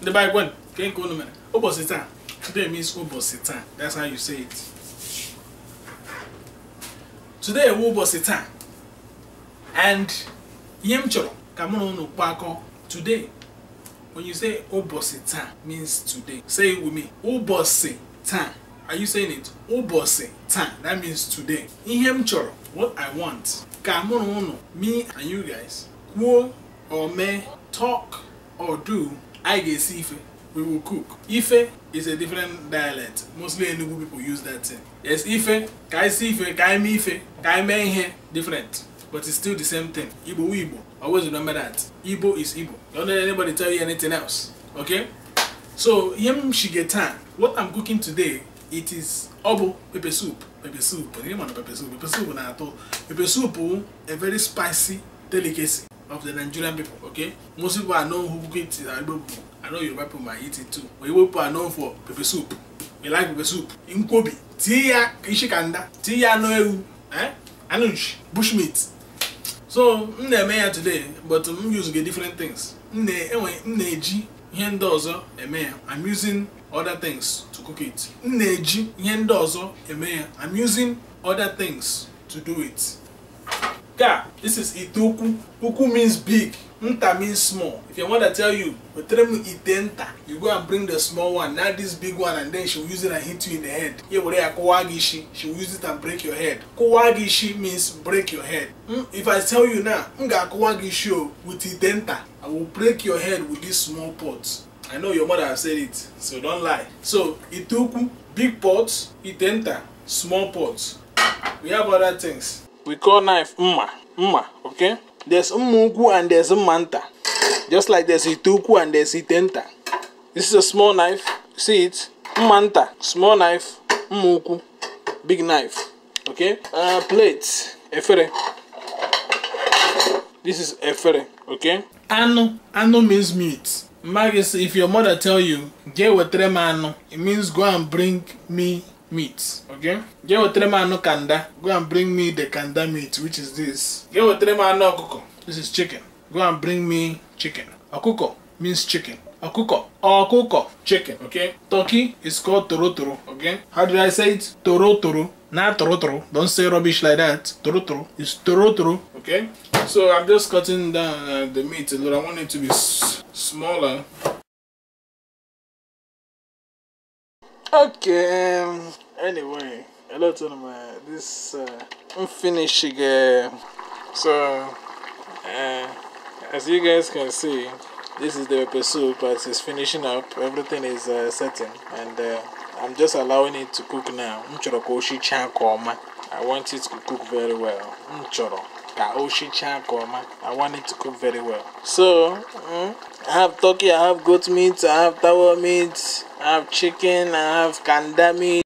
The bike one. Can't go no man. Obosita. Today means Obosita. That's how you say it. Today Obosita. And Yemchoro. Kamono no Pako. Today. When you say Obosita means today. Say it with me. Obosita. Are you saying it? Obosita. That means today. Yemchoro. What I want. Kamono. Me and you guys. Wo or me talk or do. I get Ife. We will cook. Ife is a different dialect. Mostly Enugu people use that thing. Yes, Ife, Kai Sife, Kai Mife, Kai Menhe, different. But it's still the same thing. Igbo. Always remember that. Igbo is Igbo. Don't let anybody tell you anything else. Okay? So, Yem Shigetan. What I'm cooking today, it is obo pepper soup. Pepper soup. Pepper soup. Pepper soup, a very spicy delicacy of the Nigerian people. Okay? Most people are known who cook it. I know Yoruba people might eat it too. But Igbo people are known for pepper soup. We like pepper soup. Inkobi. Tiya ishikanda. Tiya no ewu. Anush. Bushmeat. So, I'm today, but I'm using different things. I'm using other things to cook it. I'm using other things to do it. This is itoku. Uku means big. Nta means small. If your mother tell you, you go and bring the small one, not this big one, and then she'll use it and hit you in the head. She'll use it and break your head. Kowagishi means break your head. If I tell you now, with itenta, I will break your head with this small pot. I know your mother has said it, so don't lie. So, itoku, big pots, itenta, small pots. We have other things. We call knife mma, okay? There's umuku and there's manta. Just like there's ituku and there's itenta. This is a small knife. See it? Manta, small knife. Umuku, big knife. Okay? Plates. Efere. This is efere. Okay? Ano means meat. Magis, if your mother tell you, get with tremano, it means go and bring me meat. Okay? Get with tremano kanda. Go and bring me the kanda meat, which is this. Get with tremano okuko. This is chicken. Go and bring me chicken. Okuko means chicken. Okuko, chicken. Okay? Turkey is called toro. Okay? How did I say it? Toro. Not toro. Don't say rubbish like that. Toro. It's toro. Okay? So I'm just cutting down the meat a little. I want it to be smaller. Okay, anyway, hello to this unfinished so as you guys can see, this is the pepper soup as it's finishing up. Everything is setting, and I'm just allowing it to cook now. I want it to cook very well. I want it to cook very well. So I have turkey, I have goat meat, I have tower meat, I have chicken, I have kanda meat.